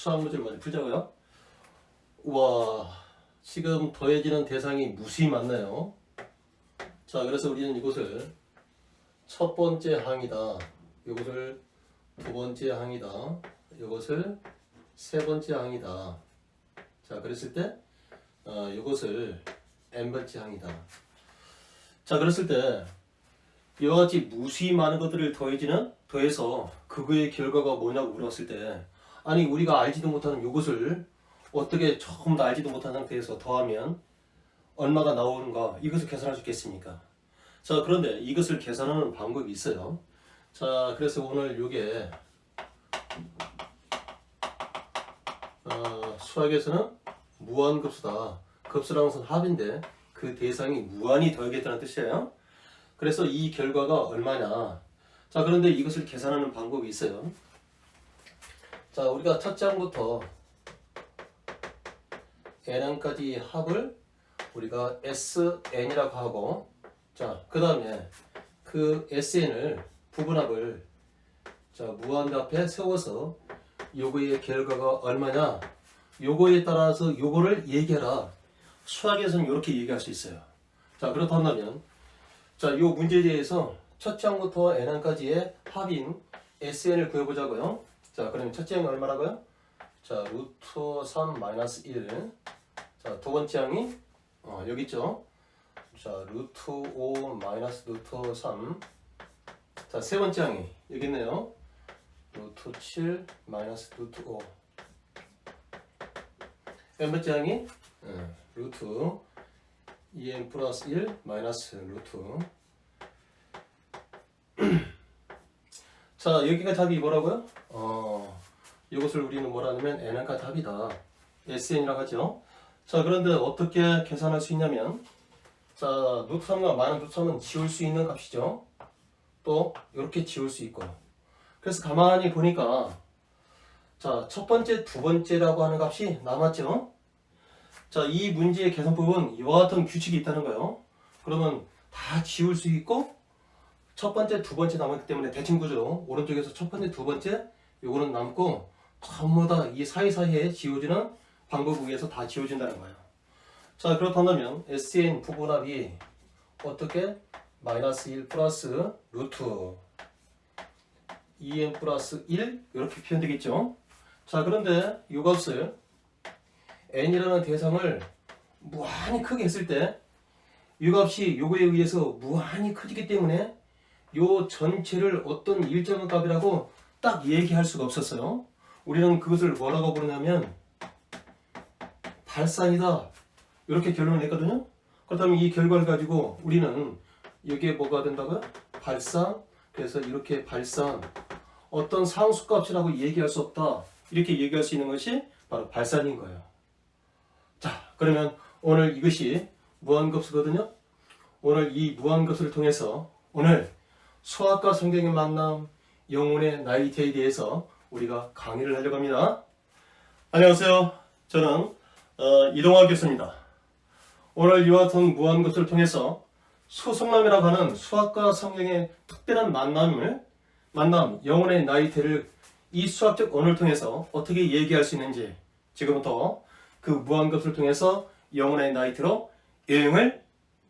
수학 문제를 먼저 풀자고요. 우와, 지금 더해지는 대상이 무수히 많네요. 자, 그래서 우리는 이곳을 첫 번째 항이다, 이것을 두 번째 항이다, 이것을 세 번째 항이다. 자, 그랬을 때 이것을 n번째 항이다. 자, 그랬을 때 이와 같이 무수히 많은 것들을 더해서 그거의 결과가 뭐냐고 물었을 때, 아니 우리가 알지도 못하는 이것을 어떻게 조금 더 알지도 못한 상태에서 더하면 얼마가 나오는가, 이것을 계산할 수 있겠습니까? 자, 그런데 이것을 계산하는 방법이 있어요. 자, 그래서 오늘 이게 수학에서는 무한급수다. 급수라는 것은 합인데 그 대상이 무한히 더하겠다는 뜻이에요. 그래서 이 결과가 얼마냐. 자, 그런데 이것을 계산하는 방법이 있어요. 자, 우리가 첫째 항부터 n항까지 합을 우리가 SN이라고 하고, 자, 그 다음에 그 SN을 부분합을 자, 무한대 앞에 세워서 요거의 결과가 얼마냐, 요거에 따라서 요거를 얘기해라. 수학에서는 이렇게 얘기할 수 있어요. 자, 그렇다면 자, 요 문제에 대해서 첫째 항부터 n항까지의 합인 SN을 구해보자고요. 자, 그러면 첫째 항이 얼마라고요? 자, 루트 3 마이너스 1. 자, 두 번째 항이 여기 있죠. 자, 루트 5 마이너스 루트 3. 자, 세 번째 항이 여기 있네요. 루트 7 마이너스 루트 5. n번째 항이 루트 2n 플러스 1 마이너스 루트. 자, 여기가 답이 뭐라고요? 이것을 우리는 뭐라 하냐면 n가 답이다, SN이라고 하죠. 자, 그런데 어떻게 계산할 수 있냐면, 자, 루트 3과 마이너스 루트 3은 지울 수 있는 값이죠. 또 이렇게 지울 수 있고. 그래서 가만히 보니까 자, 첫 번째, 두 번째라고 하는 값이 남았죠. 자, 이 문제의 계산법은 이와 같은 규칙이 있다는 거예요. 그러면 다 지울 수 있고 첫 번째, 두 번째 남았기 때문에 대칭구조, 오른쪽에서 첫 번째, 두 번째 요거는 남고 전부 다 이 사이사이에 지워지는 방법에 의해서 다 지워진다는 거예요. 자, 그렇다면 SN 부분합이 어떻게? 마이너스 1 플러스 루트 2n 플러스 1 이렇게 표현되겠죠. 자, 그런데 이 값을 n이라는 대상을 무한히 크게 했을 때 이 값이 요거에 의해서 무한히 커지기 때문에 요 전체를 어떤 일정한 값이라고 딱 얘기할 수가 없었어요. 우리는 그것을 뭐라고 부르냐면 발산이다, 이렇게 결론을 했거든요. 그렇다면 이 결과를 가지고 우리는 이게 뭐가 된다고요? 발산. 그래서 이렇게 발산, 어떤 상수값이라고 얘기할 수 없다, 이렇게 얘기할 수 있는 것이 바로 발산인 거예요. 자, 그러면 오늘 이것이 무한급수거든요. 오늘 이 무한급수를 통해서 오늘 수학과 성경의 만남, 영혼의 나이테에 대해서 우리가 강의를 하려고 합니다. 안녕하세요. 저는 이동학 교수입니다. 오늘 이와 같은 무한급수를 통해서 수성남이라고 하는 수학과 성경의 특별한 만남, 영혼의 나이테를 이 수학적 언어를 통해서 어떻게 얘기할 수 있는지, 지금부터 그 무한급수를 통해서 영혼의 나이테로 여행을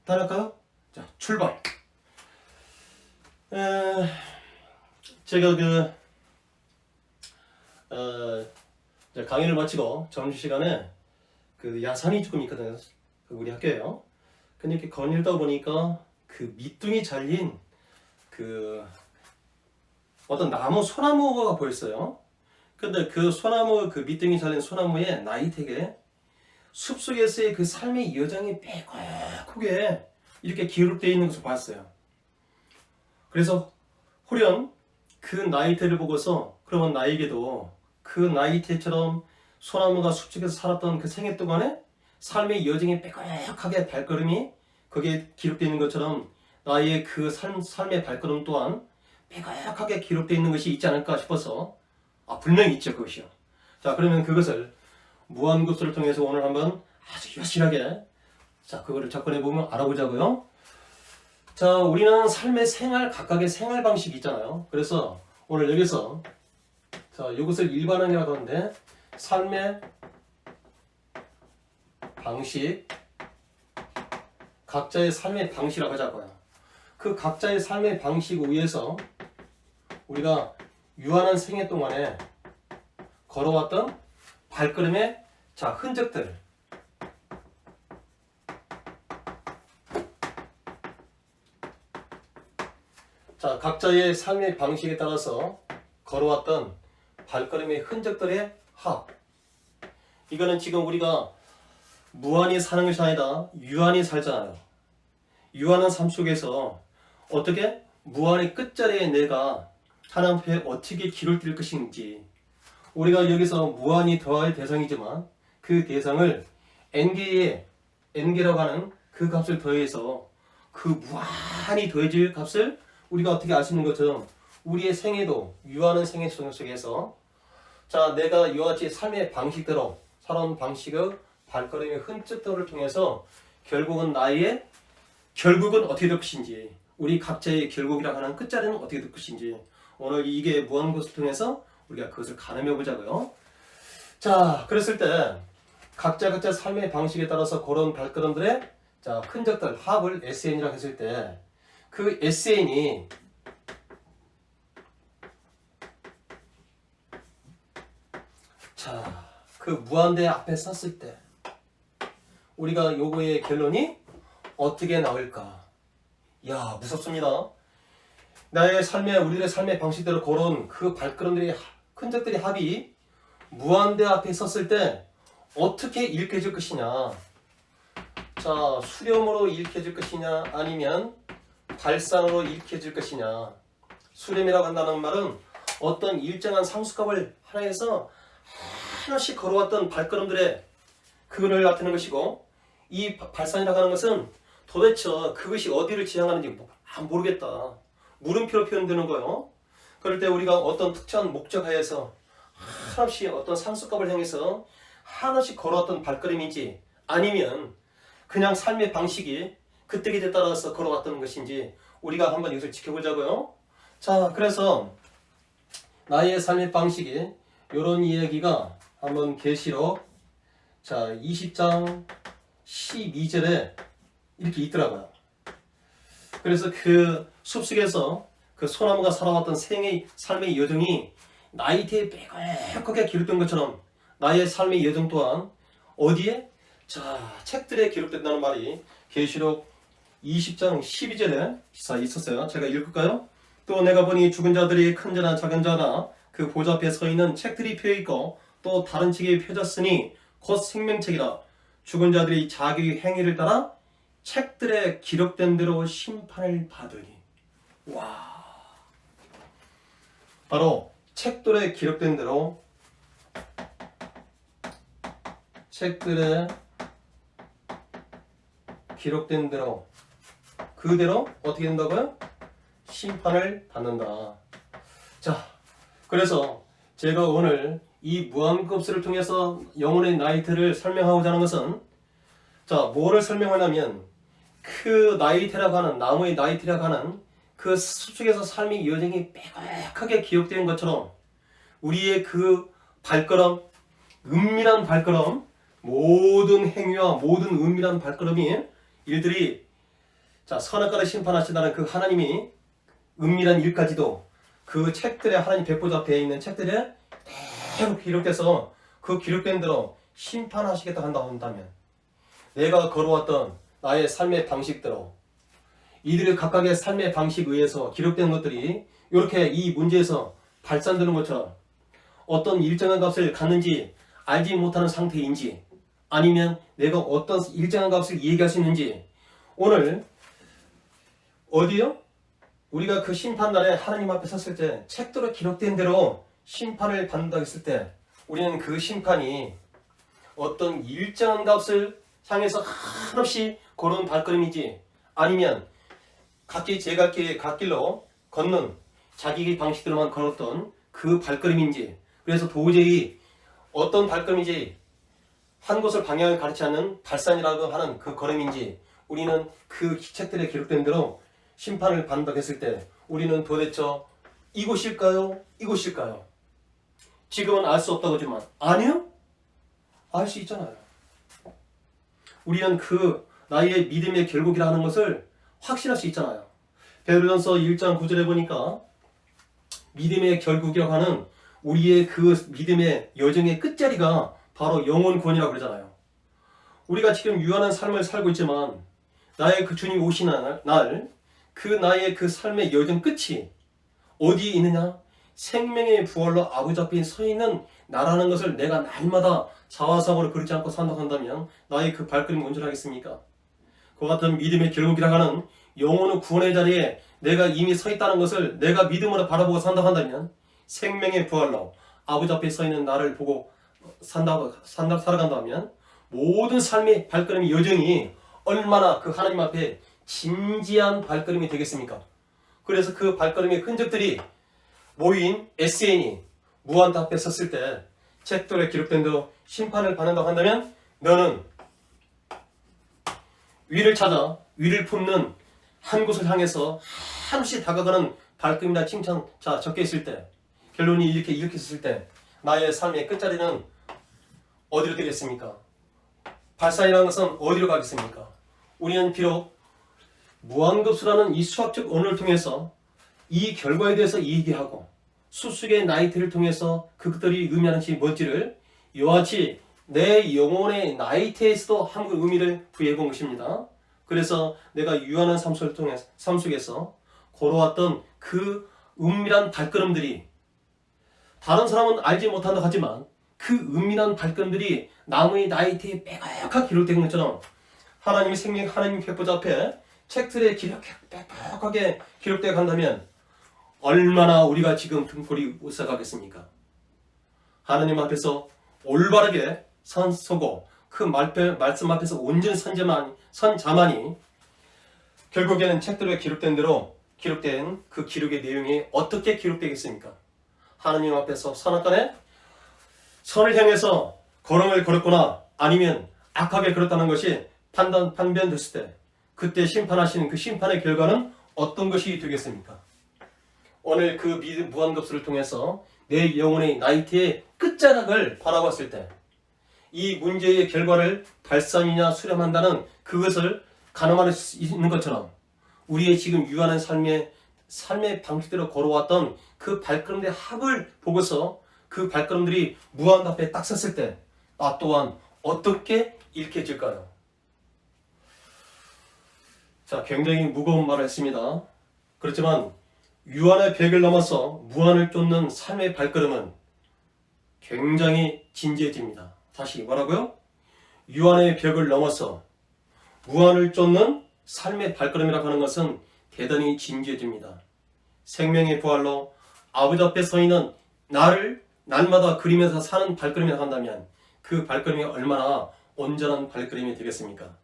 떠날까요? 자, 출발! 제가 강의를 마치고 점심시간에 그 야산이 조금 있거든요. 우리 학교에요. 근데 이렇게 거닐다 보니까 그 밑둥이 잘린 그 어떤 나무, 소나무가 보였어요. 근데 그 소나무, 그 밑둥이 잘린 소나무에 나이테게 숲속에서의 그 삶의 여정이 빼곡하게 이렇게 기록되어 있는 것을 봤어요. 그래서 호련 그 나이테를 보고서, 그러면 나에게도 그 나이테처럼 소나무가 숲속에서 살았던 그 생애 동안에 삶의 여정이 빼곡하게 발걸음이 거기에 기록되어 있는 것처럼 나의 그 삶의 발걸음 또한 빼곡하게 기록되어 있는 것이 있지 않을까 싶어서, 분명히 있죠, 그것이요. 자, 그러면 그것을 무한급수를 통해서 오늘 한번 아주 여실하게 그거를 접근해 보면 알아보자고요. 자, 우리는 삶의 각각의 생활 방식이 있잖아요. 그래서 오늘 여기서 자, 이것을 일반항이라고 하는데, 삶의 방식, 각자의 삶의 방식이라고 하자고요. 그 각자의 삶의 방식 위에서 우리가 유한한 생애 동안에 걸어왔던 발걸음의 흔적들, 각자의 삶의 방식에 따라서 걸어왔던 발걸음의 흔적들의 합. 이거는 지금 우리가 무한히 사는 것이 아니라 유한히 살잖아요. 유한한 삶 속에서 어떻게 무한의 끝자리에 내가 하나님 앞에 어떻게 길을 뛸 것인지, 우리가 여기서 무한히 더할 대상이지만 그 대상을 n개라고 하는 그 값을 더해서 그 무한히 더해질 값을 우리가 어떻게 알 수 있는 것처럼 우리의 생애도 유한한 생애 속에서 내가 이와 같이 삶의 방식대로 살아온 방식의 발걸음의 흔적들을 통해서 결국은 어떻게 될 것인지, 우리 각자의 결국이라고 하는 끝자리는 어떻게 될 것인지, 오늘 이게 무한 것을 통해서 우리가 그것을 가늠해 보자고요. 그랬을 때 각자 삶의 방식에 따라서 그런 발걸음들의 흔적들, 합을 SN이라고 했을 때 그 SN이 그 무한대 앞에 섰을 때 우리가 요거의 결론이 어떻게 나올까? 야, 무섭습니다. 우리들의 삶의 방식대로 걸어온 그 발걸음들의 흔적들의 합이 무한대 앞에 섰을 때 어떻게 읽혀질 것이냐? 수렴으로 읽혀질 것이냐, 아니면 발산으로 읽혀질 것이냐? 수렴이라고 한다는 말은 어떤 일정한 상수값을 하나에서 하나씩 걸어왔던 발걸음들의 그거를 나타내는 것이고, 이 발산이라고 하는 것은 도대체 그것이 어디를 지향하는지 모르겠다, 물음표로 표현되는 거예요. 그럴 때 우리가 어떤 특정한 목적하에서 하나씩 어떤 상수값을 향해서 하나씩 걸어왔던 발걸음인지, 아니면 그냥 삶의 방식이 그때그때 따라서 걸어왔던 것인지 우리가 한번 이것을 지켜보자고요. 그래서 나의 삶의 방식이 이런 이야기가 한번 계시록 20장 12절에 이렇게 있더라고요. 그래서 그 숲속에서 그 소나무가 살아왔던 삶의 여정이 나이테에 빼곡하게 기록된 것처럼 나의 삶의 여정 또한 어디에? 책들에 기록된다는 말이 계시록 20장 12절에 있었어요. 제가 읽을까요? 또 내가 보니 죽은 자들이 큰 자나 작은 자나 그 보좌 앞에 서 있는 책들이 펴있고 또 다른 책이 펴졌으니 곧 생명책이라. 죽은 자들이 자기 행위를 따라 책들에 기록된 대로 심판을 받으니. 와, 바로 책들에 기록된 대로, 책들에 기록된 대로 그대로 어떻게 된다고요? 심판을 받는다. 그래서 제가 오늘 이 무한급수를 통해서 영혼의 나이테를 설명하고자 하는 것은, 뭐를 설명하냐면 그 나이테라고 하는, 나무의 나이테라고 하는 그 숲속에서 삶의 여정이 빼곡하게 기록된 것처럼 우리의 그 발걸음, 은밀한 발걸음, 모든 행위와 모든 은밀한 발걸음이 일들이 선악과를 심판하시다는 그 하나님이 은밀한 일까지도 그 책들에, 하나님 백보좌 앞에 있는 책들에 계속 기록돼서 그 기록된 대로 심판하시겠다 한다면, 내가 걸어왔던 나의 삶의 방식대로 이들의 각각의 삶의 방식에 의해서 기록된 것들이 이렇게 이 문제에서 발산되는 것처럼 어떤 일정한 값을 갖는지 알지 못하는 상태인지, 아니면 내가 어떤 일정한 값을 얘기할 수 있는지, 오늘 어디요? 우리가 그 심판날에 하나님 앞에 섰을 때 책대로 기록된 대로 심판을 받는다고 했을 때 우리는 그 심판이 어떤 일정한 값을 향해서 한없이 걸어온 발걸음이지, 아니면 각기 갓길로 걷는 자기 방식대로만 걸었던 그 발걸음인지, 그래서 도저히 어떤 발걸음인지 한 곳을 방향을 가르치 않는 발산이라고 하는 그 걸음인지, 우리는 그 책들에 기록된 대로 심판을 받는다고 했을 때 우리는 도대체 이곳일까요? 이곳일까요? 지금은 알 수 없다고 하지만, 아니요? 알 수 있잖아요. 우리는 그 나의 믿음의 결국이라는 것을 확신할 수 있잖아요. 베드로전서 1장 9절에 보니까 믿음의 결국이라고 하는 우리의 그 믿음의 여정의 끝자리가 바로 영혼 구원이라고 그러잖아요. 우리가 지금 유한한 삶을 살고 있지만 나의 그 주님 오시는 날, 그 나의 그 삶의 여정 끝이 어디에 있느냐? 생명의 부활로 아버지 앞에 서 있는 나라는 것을 내가 날마다 자화상으로 그렇지 않고 산다고 한다면 나의 그 발걸음이 온전하겠습니까? 그와 같은 믿음의 결국이라고 하는 영혼의 구원의 자리에 내가 이미 서 있다는 것을 내가 믿음으로 바라보고 산다고 한다면 생명의 부활로 아버지 앞에 서 있는 나를 보고 살아간다면 모든 삶의 발걸음의 여정이 얼마나 그 하나님 앞에 진지한 발걸음이 되겠습니까? 그래서 그 발걸음의 흔적들이 모인 SN이 무한대 앞에 섰을 때 책들에 기록된 대로 심판을 받는다고 한다면 너는 위를 찾아 위를 품는 한 곳을 향해서 한없이 다가가는 발걸음이나 칭찬 적혀 있을 때 결론이 이렇게 있을 때 나의 삶의 끝자리는 어디로 되겠습니까? 발산이라는 것은 어디로 가겠습니까? 우리는 비록 무한급수라는 이 수학적 언어를 통해서 이 결과에 대해서 얘기하고 수수의 나이테를 통해서 그것들이 의미하는 것이 뭔지를 이와 같이 내 영혼의 나이테에서도 한국 의미를 부여해 본 것입니다. 그래서 내가 유한한 삶 속에서 걸어왔던 그 은밀한 발걸음들이 다른 사람은 알지 못한다 하지만 그 은밀한 발걸음들이 나무의 나이테에 빼곡하게 기록된 것처럼 하나님의 생명, 하나님 백보자 앞에 책들에 빼곡하게 기록되어 간다면 얼마나 우리가 지금 등골이 오싹하겠습니까? 하나님 앞에서 올바르게 서고 그 말씀 앞에서 온전 선자만이 결국에는 책들에 기록된 대로 기록된 그 기록의 내용이 어떻게 기록되겠습니까? 하나님 앞에서 선악간에 선을 향해서 걸음을 걸었거나 아니면 악하게 걸었다는 것이 판변됐을 때 그때 심판하시는 그 심판의 결과는 어떤 것이 되겠습니까? 오늘 그 믿음 무한급수를 통해서 내 영혼의 나이테의 끝자락을 바라봤을 때 이 문제의 결과를 발산이냐 수렴한다는 그것을 가늠할 수 있는 것처럼 우리의 지금 유한한 삶의 방식대로 걸어왔던 그 발걸음의 합을 보고서 그 발걸음들이 무한 앞에 딱 섰을 때 나 또한 어떻게 읽혀질까요? 자, 굉장히 무거운 말을 했습니다. 그렇지만 유한의 벽을 넘어서 무한을 쫓는 삶의 발걸음은 굉장히 진지해집니다. 다시 뭐라고요? 유한의 벽을 넘어서 무한을 쫓는 삶의 발걸음이라고 하는 것은 대단히 진지해집니다. 생명의 부활로 아버지 앞에 서 있는 나를 날마다 그리면서 사는 발걸음이라고 한다면 그 발걸음이 얼마나 온전한 발걸음이 되겠습니까?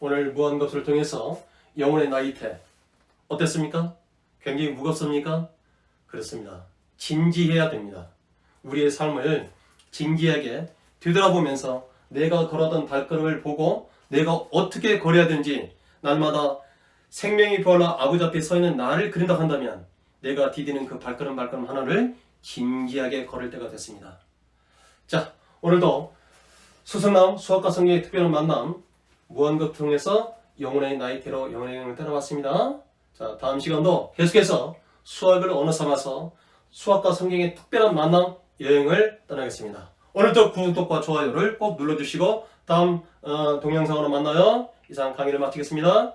오늘 무한급수를 통해서 영혼의 나이테 어땠습니까? 굉장히 무겁습니까? 그렇습니다. 진지해야 됩니다. 우리의 삶을 진지하게 뒤돌아보면서 내가 걸었던 발걸음을 보고 내가 어떻게 걸어야 되는지 날마다 생명이 부활로 아버지 앞에 서 있는 나를 그린다고 한다면 내가 디디는 그 발걸음 하나를 진지하게 걸을 때가 됐습니다. 자, 오늘도 수성남 수학과 성경의 특별한 만남 무한급 통해서 영혼의 나이테로 영혼의 영을 떠나봤습니다. 자, 다음 시간도 계속해서 수학을 언어 삼아서 수학과 성경의 특별한 만남 여행을 떠나겠습니다. 오늘도 구독과 좋아요를 꼭 눌러주시고 다음 동영상으로 만나요. 이상 강의를 마치겠습니다.